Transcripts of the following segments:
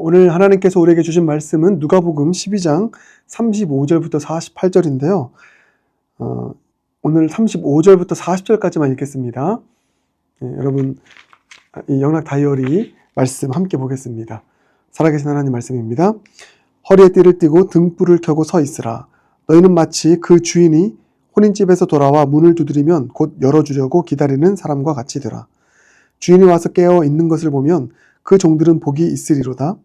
오늘 하나님께서 우리에게 주신 말씀은 누가복음 12장 35절부터 48절인데요. 오늘 35절부터 40절까지만 읽겠습니다. 여러분 이 영락 다이어리 말씀 함께 보겠습니다. 살아계신 하나님 말씀입니다. 허리에 띠를 띠고 등불을 켜고 서 있으라. 너희는 마치 그 주인이 혼인집에서 돌아와 문을 두드리면 곧 열어주려고 기다리는 사람과 같이 되라. 주인이 와서 깨어 있는 것을 보면 그 종들은 복이 있으리로다.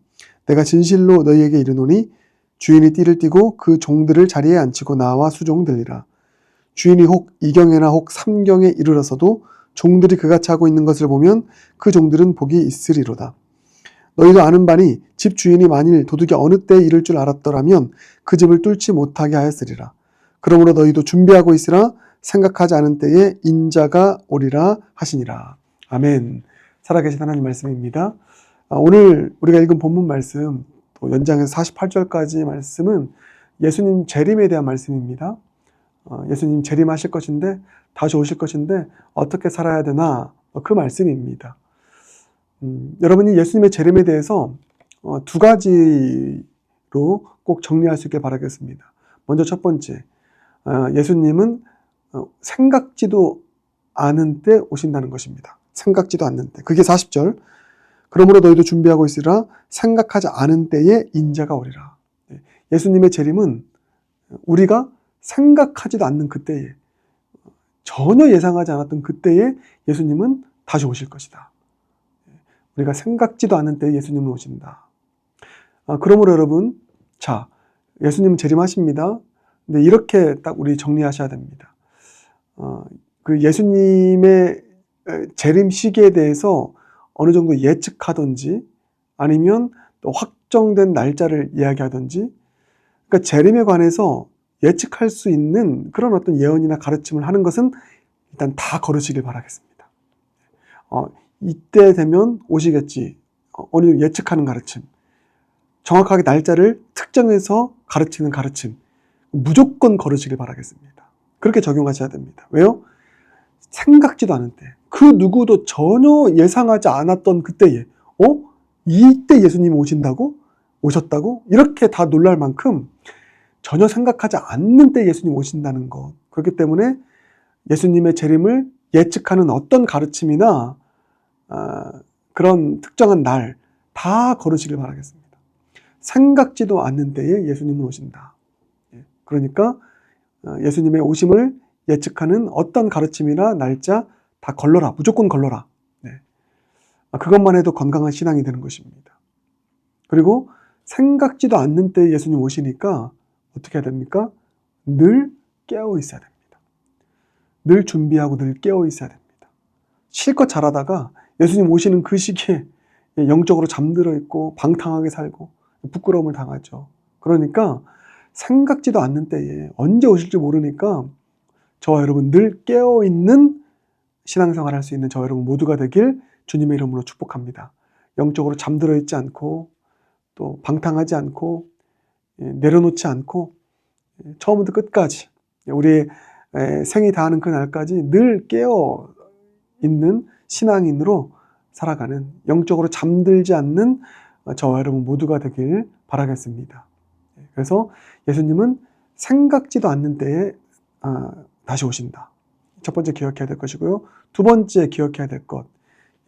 내가 진실로 너희에게 이르노니 주인이 띠를 띠고 그 종들을 자리에 앉히고 나와 수종들리라. 주인이 혹 2경에나 혹 3경에 이르러서도 종들이 그같이 하고 있는 것을 보면 그 종들은 복이 있으리로다. 너희도 아는 바니 집 주인이 만일 도둑이 어느 때에 이를 줄 알았더라면 그 집을 뚫지 못하게 하였으리라. 그러므로 너희도 준비하고 있으라. 생각하지 않은 때에 인자가 오리라 하시니라. 아멘. 살아계신 하나님 말씀입니다. 오늘 우리가 읽은 본문 말씀, 또 연장해서 48절까지 말씀은 예수님 재림에 대한 말씀입니다. 예수님 재림하실 것인데, 다시 오실 것인데 어떻게 살아야 되나, 그 말씀입니다. 여러분이 예수님의 재림에 대해서 두 가지로 꼭 정리할 수 있게 바라겠습니다. 먼저 첫 번째, 예수님은 생각지도 않은 때 오신다는 것입니다. 생각지도 않는 때. 그게 40절. 그러므로 너희도 준비하고 있으라. 생각하지 않은 때에 인자가 오리라. 예수님의 재림은 우리가 생각하지도 않는 그때에, 전혀 예상하지 않았던 그때에 예수님은 다시 오실 것이다. 우리가 생각지도 않은 때에 예수님은 오신다. 그러므로 여러분, 자, 예수님은 재림하십니다. 근데 이렇게 딱 우리 정리하셔야 됩니다. 그 예수님의 재림 시기에 대해서 어느 정도 예측하든지 아니면 또 확정된 날짜를 이야기하든지, 그러니까 재림에 관해서 예측할 수 있는 그런 어떤 예언이나 가르침을 하는 것은 일단 다 거르시길 바라겠습니다. 이때 되면 오시겠지. 어느 정도 예측하는 가르침, 정확하게 날짜를 특정해서 가르치는 가르침, 무조건 거르시길 바라겠습니다. 그렇게 적용하셔야 됩니다. 왜요? 생각지도 않은 때, 그 누구도 전혀 예상하지 않았던 그때에 이때 예수님이 오셨다고? 이렇게 다 놀랄 만큼 전혀 생각하지 않는 때 예수님 오신다는 것. 그렇기 때문에 예수님의 재림을 예측하는 어떤 가르침이나 그런 특정한 날 다 거르시길 바라겠습니다. 생각지도 않는 때에 예수님은 오신다. 그러니까 예수님의 오심을 예측하는 어떤 가르침이나 날짜 다 걸러라. 무조건 걸러라. 그것만 해도 건강한 신앙이 되는 것입니다. 그리고 생각지도 않는 때에 예수님 오시니까 어떻게 해야 됩니까? 늘 깨어 있어야 됩니다. 늘 준비하고 늘 깨어 있어야 됩니다. 실컷 잘하다가 예수님 오시는 그 시기에 영적으로 잠들어 있고 방탕하게 살고 부끄러움을 당하죠. 그러니까 생각지도 않는 때에 언제 오실지 모르니까 저와 여러분 늘 깨어있는 신앙생활 할 수 있는 저와 여러분 모두가 되길 주님의 이름으로 축복합니다. 영적으로 잠들어 있지 않고 또 방탕하지 않고 내려놓지 않고 처음부터 끝까지 우리의 생이 다하는 그 날까지 늘 깨어있는 신앙인으로 살아가는, 영적으로 잠들지 않는 저와 여러분 모두가 되길 바라겠습니다. 그래서 예수님은 생각지도 않는 때에 다시 오신다. 첫 번째 기억해야 될 것이고요. 두 번째 기억해야 될 것,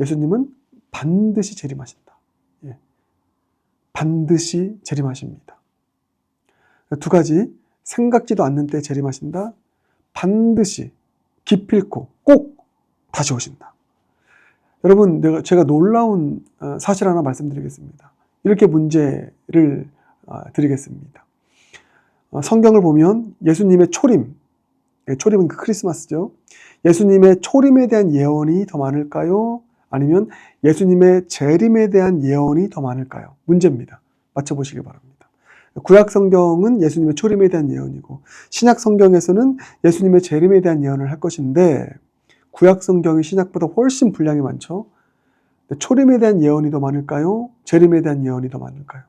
예수님은 반드시 재림하신다. 반드시 재림하십니다. 두 가지, 생각지도 않는 때 재림하신다. 반드시 기필코 꼭 다시 오신다. 여러분, 제가 놀라운 사실 하나 말씀드리겠습니다. 이렇게 문제를 드리겠습니다. 성경을 보면 예수님의 초림, 초림은 그 크리스마스죠. 예수님의 초림에 대한 예언이 더 많을까요? 아니면 예수님의 재림에 대한 예언이 더 많을까요? 문제입니다. 맞춰보시기 바랍니다. 구약 성경은 예수님의 초림에 대한 예언이고, 신약 성경에서는 예수님의 재림에 대한 예언을 할 것인데, 구약 성경이 신약보다 훨씬 분량이 많죠. 초림에 대한 예언이 더 많을까요? 재림에 대한 예언이 더 많을까요?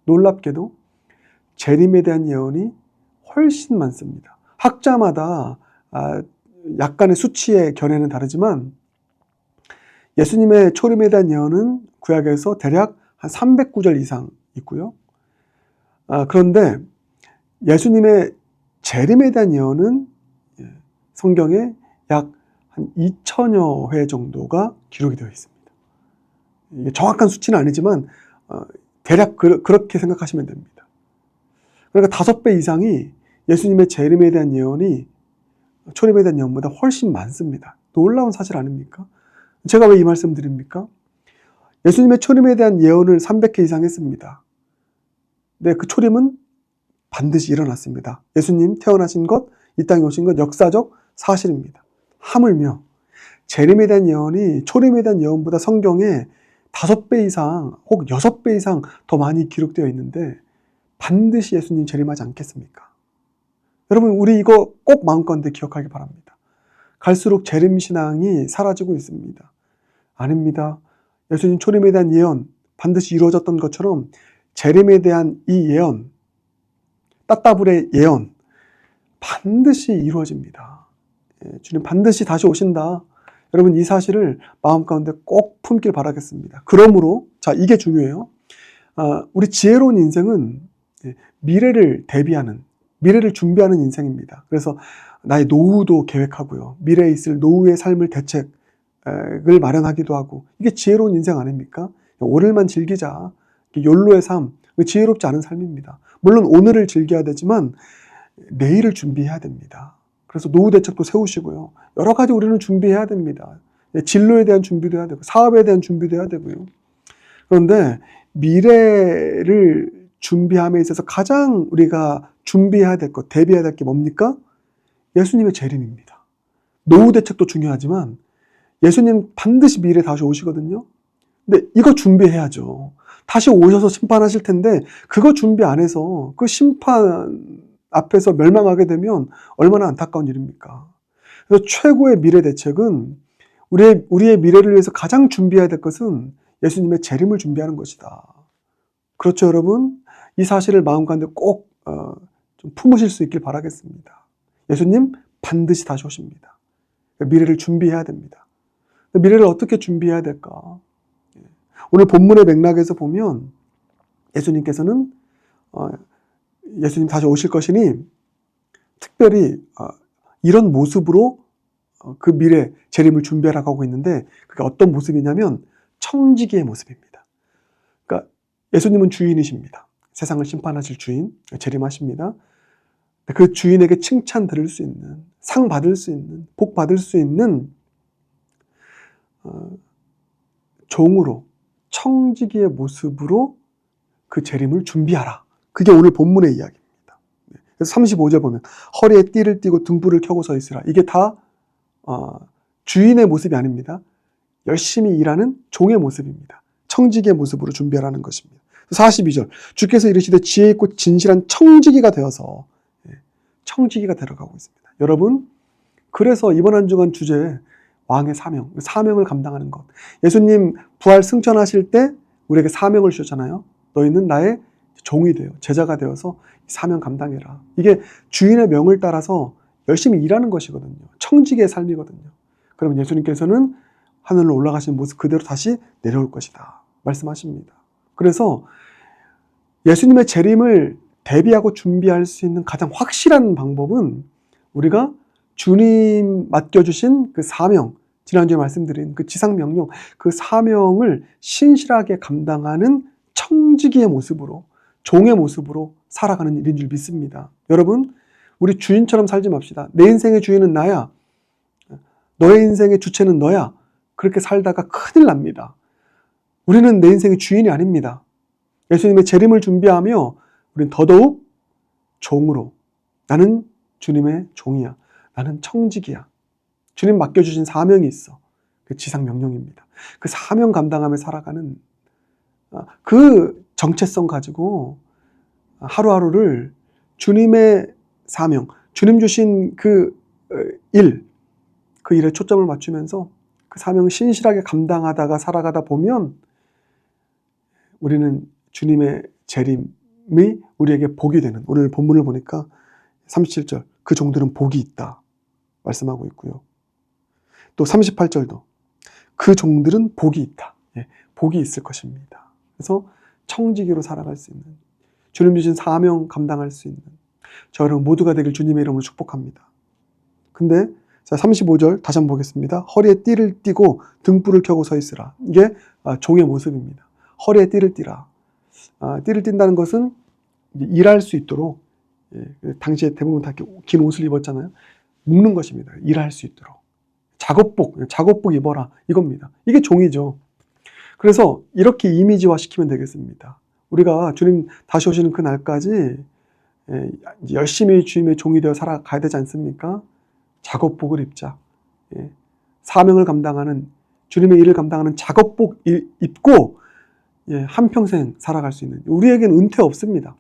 놀랍게도 재림에 대한 예언이 훨씬 많습니다. 학자마다 약간의 수치의 견해는 다르지만 예수님의 초림에 대한 예언은 구약에서 대략 한 300구절 이상 있고요. 그런데 예수님의 재림에 대한 예언은 성경에 약 한 2000여 회 정도가 기록이 되어 있습니다. 이게 정확한 수치는 아니지만 대략 그렇게 생각하시면 됩니다. 그러니까 5배 이상이 예수님의 재림에 대한 예언이 초림에 대한 예언보다 훨씬 많습니다. 놀라운 사실 아닙니까? 제가 왜 이 말씀 드립니까? 예수님의 초림에 대한 예언을 300회 이상 했습니다. 네, 그 초림은 반드시 일어났습니다. 예수님 태어나신 것, 이 땅에 오신 것 역사적 사실입니다. 하물며 재림에 대한 예언이 초림에 대한 예언보다 성경에 5배 이상 혹 6배 이상 더 많이 기록되어 있는데 반드시 예수님 재림하지 않겠습니까? 여러분, 우리 이거 꼭 마음가운데 기억하기 바랍니다. 갈수록 재림신앙이 사라지고 있습니다. 아닙니다. 예수님 초림에 대한 예언 반드시 이루어졌던 것처럼 재림에 대한 이 예언, 따따블의 예언 반드시 이루어집니다. 주님 반드시 다시 오신다. 여러분, 이 사실을 마음 가운데 꼭 품길 바라겠습니다. 그러므로 자, 이게 중요해요. 우리 지혜로운 인생은 미래를 대비하는, 미래를 준비하는 인생입니다. 그래서 나의 노후도 계획하고요. 미래에 있을 노후의 삶을 대책을 마련하기도 하고, 이게 지혜로운 인생 아닙니까? 오늘만 즐기자. 욜로의 삶, 지혜롭지 않은 삶입니다. 물론 오늘을 즐겨야 되지만 내일을 준비해야 됩니다. 그래서 노후 대책도 세우시고요. 여러 가지 우리는 준비해야 됩니다. 진로에 대한 준비도 해야 되고, 사업에 대한 준비도 해야 되고요. 그런데 미래를 준비함에 있어서 가장 우리가 준비해야 될 것, 대비해야 될 게 뭡니까? 예수님의 재림입니다. 노후 대책도 중요하지만 예수님 반드시 미래에 다시 오시거든요. 근데 이거 준비해야죠. 다시 오셔서 심판하실 텐데 그거 준비 안 해서 그 심판 앞에서 멸망하게 되면 얼마나 안타까운 일입니까? 그래서 최고의 미래 대책은 우리의 미래를 위해서 가장 준비해야 될 것은 예수님의 재림을 준비하는 것이다. 그렇죠, 여러분? 이 사실을 마음 가운데 꼭 좀 품으실 수 있길 바라겠습니다. 예수님 반드시 다시 오십니다. 미래를 준비해야 됩니다. 미래를 어떻게 준비해야 될까? 오늘 본문의 맥락에서 보면 예수님께서는 예수님 다시 오실 것이니 특별히 이런 모습으로 그 미래 재림을 준비하라고 하고 있는데 그게 어떤 모습이냐면 청지기의 모습입니다. 그러니까 예수님은 주인이십니다. 세상을 심판하실 주인, 재림하십니다. 그 주인에게 칭찬 들을 수 있는, 상 받을 수 있는, 복 받을 수 있는 종으로, 청지기의 모습으로 그 재림을 준비하라. 그게 오늘 본문의 이야기입니다. 그래서 35절 보면 허리에 띠를 띠고 등불을 켜고 서 있으라. 이게 다 주인의 모습이 아닙니다. 열심히 일하는 종의 모습입니다. 청지기의 모습으로 준비하라는 것입니다. 42절 주께서 이르시되 지혜 있고 진실한 청지기가 되어서, 청지기가 되어가고 있습니다. 여러분, 그래서 이번 한 주간 주제 왕의 사명, 사명을 감당하는 것. 예수님 부활 승천하실 때 우리에게 사명을 주셨잖아요. 너희는 나의 종이 되어 제자가 되어서 사명 감당해라. 이게 주인의 명을 따라서 열심히 일하는 것이거든요. 청지기의 삶이거든요. 그러면 예수님께서는 하늘로 올라가신 모습 그대로 다시 내려올 것이다 말씀하십니다. 그래서 예수님의 재림을 대비하고 준비할 수 있는 가장 확실한 방법은 우리가 주님 맡겨주신 그 사명, 지난주에 말씀드린 그 지상명령, 그 사명을 신실하게 감당하는 청지기의 모습으로, 종의 모습으로 살아가는 일인 줄 믿습니다. 여러분, 우리 주인처럼 살지 맙시다. 내 인생의 주인은 나야. 너의 인생의 주체는 너야. 그렇게 살다가 큰일 납니다. 우리는 내 인생의 주인이 아닙니다. 예수님의 재림을 준비하며 우리는 더더욱 종으로, 나는 주님의 종이야. 나는 청지기야. 주님 맡겨주신 사명이 있어. 그 지상명령입니다. 그 사명 감당하며 살아가는 그 정체성 가지고 하루하루를 주님의 사명, 주님 주신 그 일에 초점을 맞추면서 그 사명을 신실하게 감당하다가 살아가다 보면 우리는 주님의 재림이 우리에게 복이 되는, 오늘 본문을 보니까 37절 그 종들은 복이 있다 말씀하고 있고요. 또 38절도 그 종들은 복이 있다. 복이 있을 것입니다. 그래서 청지기로 살아갈 수 있는, 주님 주신 사명 감당할 수 있는 저 여러분 모두가 되길 주님의 이름으로 축복합니다. 근데 자, 35절 다시 한번 보겠습니다. 허리에 띠를 띠고 등불을 켜고 서 있으라. 이게 종의 모습입니다. 허리에 띠를 띠라. 띠를 띈다는 것은 일할 수 있도록, 당시에 대부분 다 긴 옷을 입었잖아요. 묶는 것입니다. 일할 수 있도록. 작업복 입어라. 이겁니다. 이게 종이죠. 그래서 이렇게 이미지화 시키면 되겠습니다. 우리가 주님 다시 오시는 그 날까지 열심히 주님의 종이 되어 살아가야 되지 않습니까? 작업복을 입자. 사명을 감당하는, 주님의 일을 감당하는 작업복 입고 한평생 살아갈 수 있는, 우리에게는 은퇴 없습니다.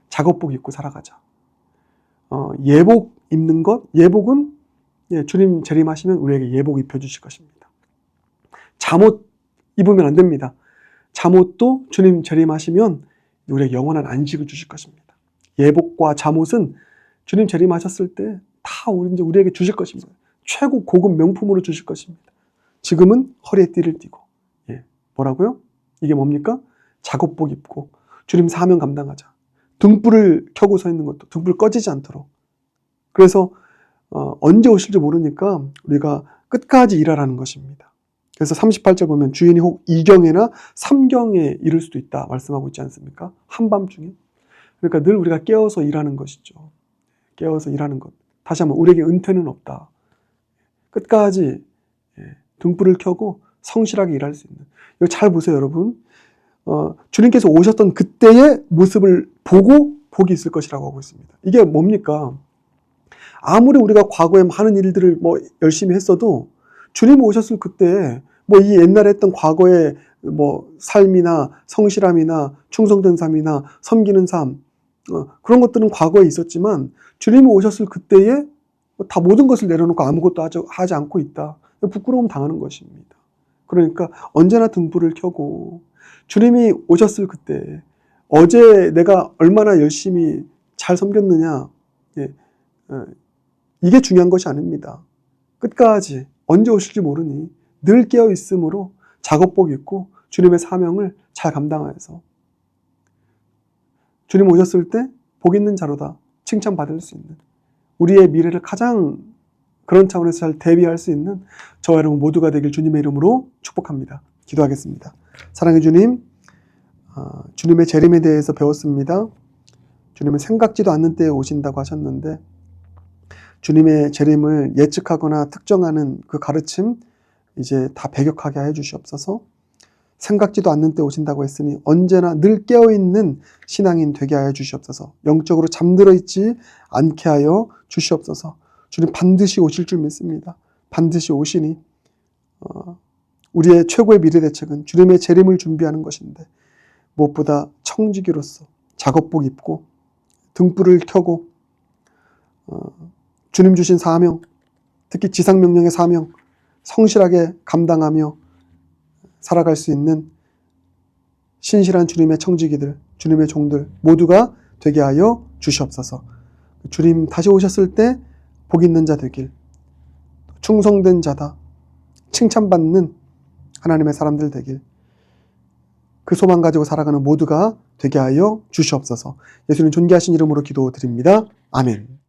작업복 입고 살아가자. 예복 입는 것, 예복은 주님 재림하시면 우리에게 예복 입혀주실 것입니다. 잠옷 입으면 안 됩니다. 잠옷도 주님 재림하시면 우리에게 영원한 안식을 주실 것입니다. 예복과 잠옷은 주님 재림하셨을 때 다 우리에게 주실 것입니다. 최고 고급 명품으로 주실 것입니다. 지금은 허리에 띠를 띠고, 뭐라고요? 이게 뭡니까? 작업복 입고 주님 사명 감당하자. 등불을 켜고 서 있는 것도 등불 꺼지지 않도록. 그래서 언제 오실지 모르니까 우리가 끝까지 일하라는 것입니다. 그래서 38절 보면 주인이 혹 2경에나 3경에 이를 수도 있다 말씀하고 있지 않습니까? 한밤중에. 그러니까 늘 우리가 깨어서 일하는 것이죠. 깨어서 일하는 것. 다시 한번 우리에게 은퇴는 없다. 끝까지 등불을 켜고 성실하게 일할 수 있는. 이거 잘 보세요, 여러분. 주님께서 오셨던 그때의 모습을 보고 복이 있을 것이라고 하고 있습니다. 이게 뭡니까? 아무리 우리가 과거에 많은 일들을 열심히 했어도 주님 오셨을 그때 이 옛날에 했던 과거의 삶이나 성실함이나 충성된 삶이나 섬기는 삶, 그런 것들은 과거에 있었지만 주님이 오셨을 그때에 다 모든 것을 내려놓고 아무것도 하지 않고 있다. 부끄러움 당하는 것입니다. 그러니까 언제나 등불을 켜고 주님이 오셨을 그때 어제 내가 얼마나 열심히 잘 섬겼느냐, 이게 중요한 것이 아닙니다. 끝까지 언제 오실지 모르니 늘 깨어 있으므로 작업복 입고 주님의 사명을 잘 감당하여서 주님 오셨을 때 복 있는 자로다 칭찬받을 수 있는, 우리의 미래를 가장 그런 차원에서 잘 대비할 수 있는 저와 여러분 모두가 되길 주님의 이름으로 축복합니다. 기도하겠습니다. 사랑의 주님, 주님의 재림에 대해서 배웠습니다. 주님은 생각지도 않는 때에 오신다고 하셨는데 주님의 재림을 예측하거나 특정하는 그 가르침 이제 다 배격하게 해 주시옵소서. 생각지도 않는 때 오신다고 했으니 언제나 늘 깨어있는 신앙인 되게 하여 주시옵소서. 영적으로 잠들어 있지 않게 하여 주시옵소서. 주님 반드시 오실 줄 믿습니다. 반드시 오시니 우리의 최고의 미래 대책은 주님의 재림을 준비하는 것인데 무엇보다 청지기로서 작업복 입고 등불을 켜고 주님 주신 사명, 특히 지상명령의 사명 성실하게 감당하며 살아갈 수 있는 신실한 주님의 청지기들, 주님의 종들 모두가 되게 하여 주시옵소서. 주님 다시 오셨을 때 복 있는 자 되길, 충성된 자다, 칭찬받는 하나님의 사람들 되길, 그 소망 가지고 살아가는 모두가 되게 하여 주시옵소서. 예수님 존귀하신 이름으로 기도드립니다. 아멘.